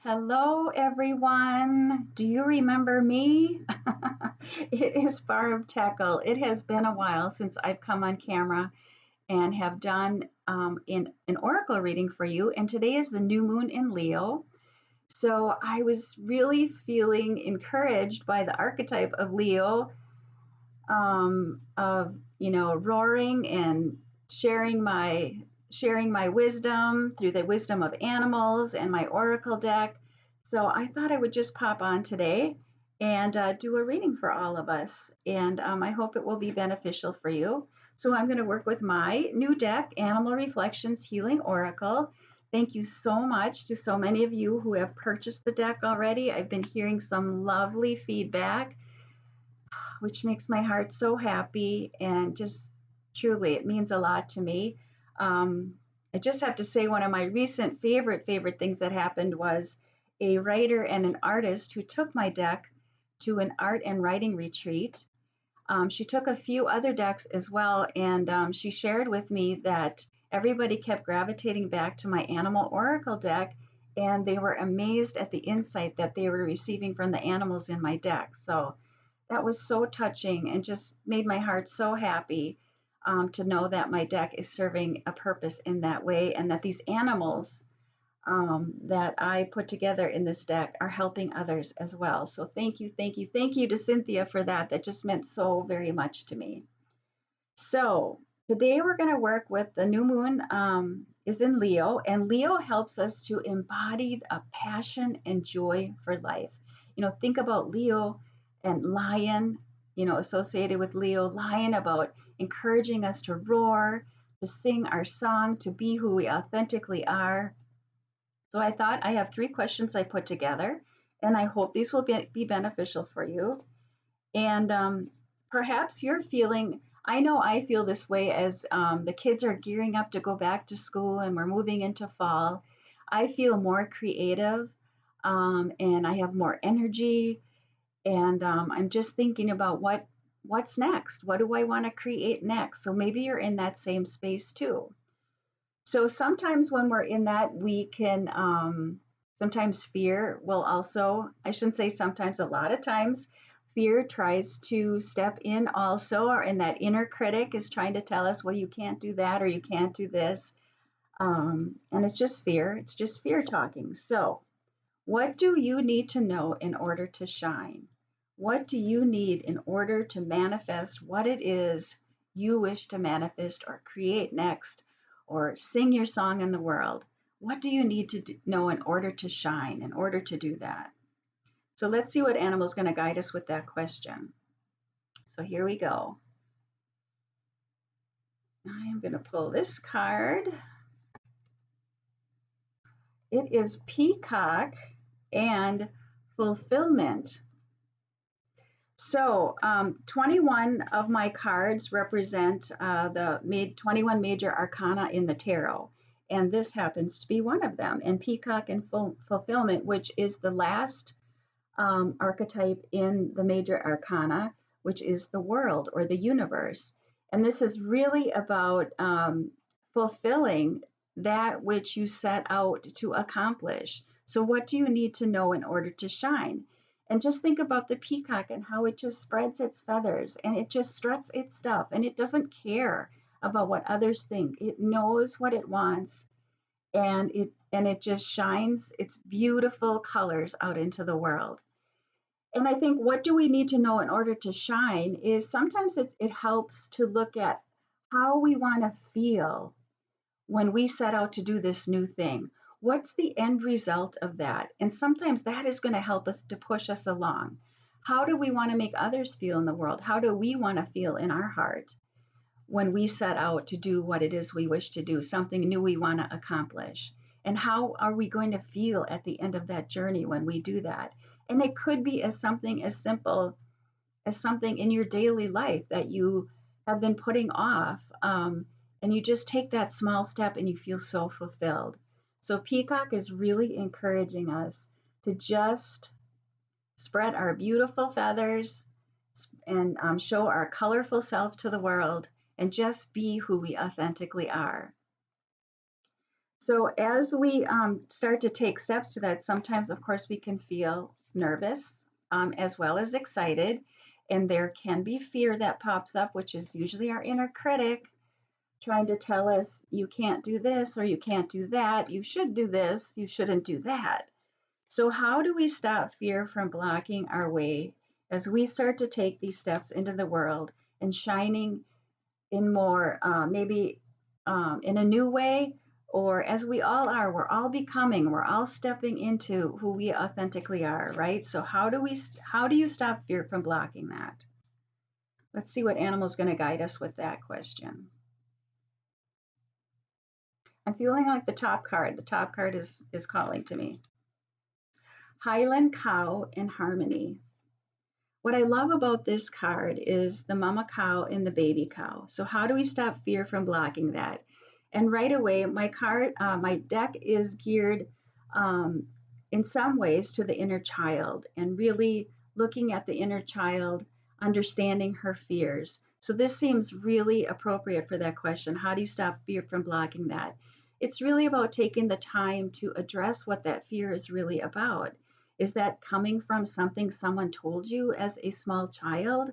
Hello, everyone. Do you remember me? It is Barb Teckle. It has been a while since I've come on camera and have done in an oracle reading for you. And today is the new moon in Leo. So I was really feeling encouraged by the archetype of Leo, of roaring and sharing my sharing my wisdom through the wisdom of animals and my oracle deck. So I thought I would just pop on today and do a reading for all of us, and I hope it will be beneficial for you. So I'm going to work with my new deck, Animal Reflections Healing Oracle. Thank you so much to so many of you who have purchased the deck already. I've been hearing some lovely feedback, which makes my heart so happy, and just truly it means a lot to me. Um, I just have to say, one of my recent favorite things that happened was a writer and an artist who took my deck to an art and writing retreat. She took a few other decks as well, and she shared with me that everybody kept gravitating back to my animal oracle deck, and they were amazed at the insight that they were receiving from the animals in my deck. So that was so touching and just made my heart so happy, to know that my deck is serving a purpose in that way, and that these animals that I put together in this deck are helping others as well. So thank you to Cynthia for that. That just meant so very much to me. So today we're going to work with the new moon, is in Leo, and Leo helps us to embody a passion and joy for life. Think about Leo and lion, associated with Leo, lion, about encouraging us to roar, to sing our song, to be who we authentically are. So I thought I have three questions I put together, and I hope these will be beneficial for you. And perhaps you're feeling, I know I feel this way as the kids are gearing up to go back to school and we're moving into fall. I feel more creative, and I have more energy. And I'm just thinking about what's next. What do I want to create next? So maybe you're in that same space too. So sometimes when we're in that, we can, sometimes fear will also, I shouldn't say sometimes, a lot of times, fear tries to step in also, or in that inner critic is trying to tell us, well, you can't do that or you can't do this. And it's just fear talking. So, what do you need to know in order to shine? What do you need in order to manifest what it is you wish to manifest or create next, or sing your song in the world? What do you need to know in order to shine, in order to do that? So let's see what animal is going to guide us with that question. So here we go. I am going to pull this card. It is Peacock and Fulfillment. So 21 of my cards represent the 21 major arcana in the tarot. And this happens to be one of them. And Peacock and Fulfillment, which is the last archetype in the major arcana, which is the world or the universe. And this is really about fulfilling that which you set out to accomplish. So, what do you need to know in order to shine? And just think about the peacock and how it just spreads its feathers and it just struts its stuff, and it doesn't care about what others think. It knows what it wants, and it just shines its beautiful colors out into the world. And I think, what do we need to know in order to shine is sometimes it helps to look at how we want to feel when we set out to do this new thing. What's the end result of that? And sometimes that is going to help us to push us along. How do we want to make others feel in the world? How do we want to feel in our heart when we set out to do what it is we wish to do, something new we want to accomplish? And how are we going to feel at the end of that journey when we do that? And it could be as something as simple as something in your daily life that you have been putting off. And you just take that small step and you feel so fulfilled. So, Peacock is really encouraging us to just spread our beautiful feathers and show our colorful self to the world, and just be who we authentically are. So as we start to take steps to that, sometimes, of course, we can feel nervous as well as excited. And there can be fear that pops up, which is usually our inner critic trying to tell us, you can't do this or you can't do that. You should do this. You shouldn't do that. So, how do we stop fear from blocking our way as we start to take these steps into the world and shining in more, maybe in a new way, or as we all are, we're all becoming, we're all stepping into who we authentically are, right? So how do you stop fear from blocking that? Let's see what animal's going to guide us with that question. I'm feeling like the top card is calling to me. Highland cow in harmony. What I love about this card is the mama cow and the baby cow. So how do we stop fear from blocking that? And right away, my deck is geared um, in some ways to the inner child and really looking at the inner child, understanding her fears. So this seems really appropriate for that question. How do you stop fear from blocking that? It's really about taking the time to address what that fear is really about. Is that coming from something someone told you as a small child?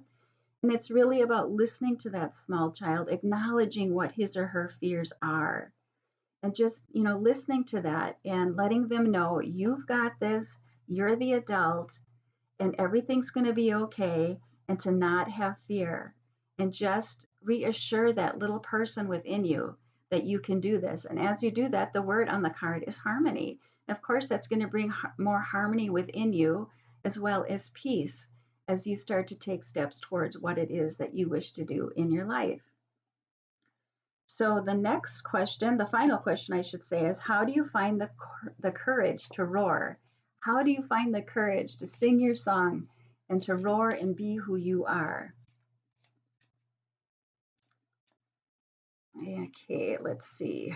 And it's really about listening to that small child, acknowledging what his or her fears are, and just, listening to that and letting them know you've got this, you're the adult, and everything's going to be okay, and to not have fear and just reassure that little person within you that you can do this. And as you do that, the word on the card is harmony. Of course, that's going to bring more harmony within you as well as peace as you start to take steps towards what it is that you wish to do in your life. So the next question, the final question I should say, is how do you find the courage to roar? How do you find the courage to sing your song and to roar and be who you are? Okay, let's see.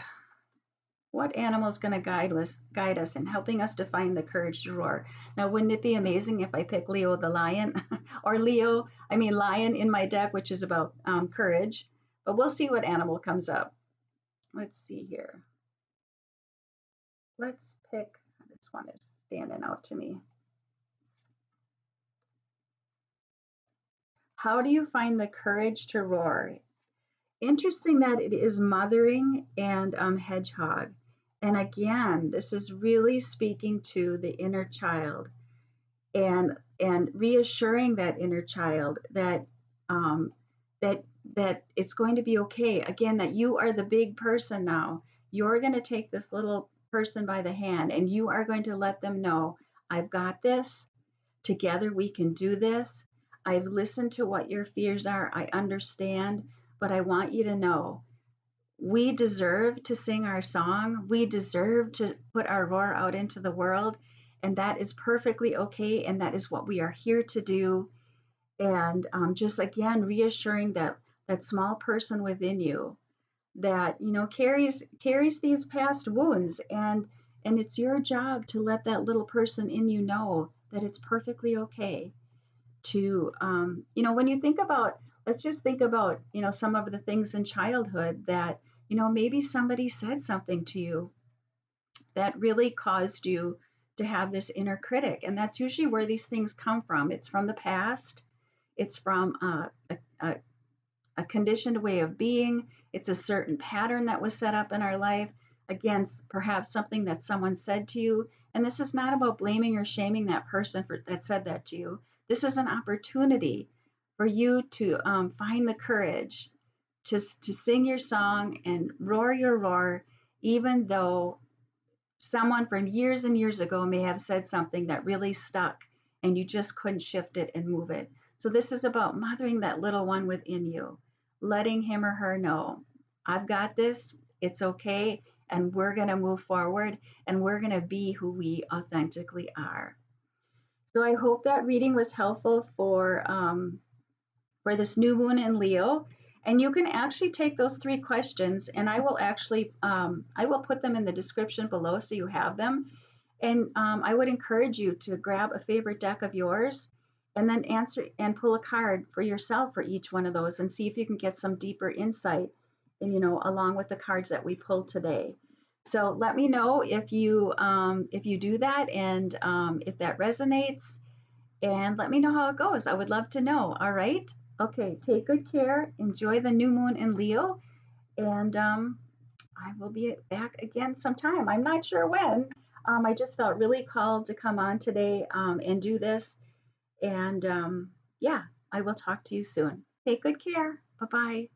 What animal is going to guide us in helping us to find the courage to roar? Now, wouldn't it be amazing if I pick Leo the lion or lion in my deck, which is about courage? But we'll see what animal comes up. Let's see here. Let's pick, this one is standing out to me. How do you find the courage to roar? Interesting that it is mothering and hedgehog. And again, this is really speaking to the inner child and reassuring that inner child that um, that it's going to be okay. Again, that you are the big person now. You're going to take this little person by the hand and you are going to let them know, I've got this. Together we can do this. I've listened to what your fears are. I understand, but I want you to know we deserve to sing our song. We deserve to put our roar out into the world. And that is perfectly okay. And that is what we are here to do. And just again, reassuring that small person within you that, carries these past wounds. And it's your job to let that little person in you know that it's perfectly okay to, when you think about, let's just think about, some of the things in childhood that, maybe somebody said something to you that really caused you to have this inner critic. And that's usually where these things come from. It's from the past, it's from a conditioned way of being, it's a certain pattern that was set up in our life. Again, perhaps something that someone said to you. And this is not about blaming or shaming that person that said that to you. This is an opportunity for you to find the courage to sing your song and roar your roar, even though someone from years and years ago may have said something that really stuck and you just couldn't shift it and move it. So, this is about mothering that little one within you, letting him or her know, I've got this, it's okay, and we're going to move forward and we're going to be who we authentically are. So, I hope that reading was helpful for this new moon in Leo. And you can actually take those 3 questions, and I will put them in the description below so you have them. And I would encourage you to grab a favorite deck of yours and then answer and pull a card for yourself for each one of those and see if you can get some deeper insight, and, along with the cards that we pulled today. So let me know if you do that and if that resonates, and let me know how it goes. I would love to know. All right. Okay. Take good care. Enjoy the new moon in Leo, and I will be back again sometime. I'm not sure when. I just felt really called to come on today and do this. And yeah, I will talk to you soon. Take good care. Bye bye.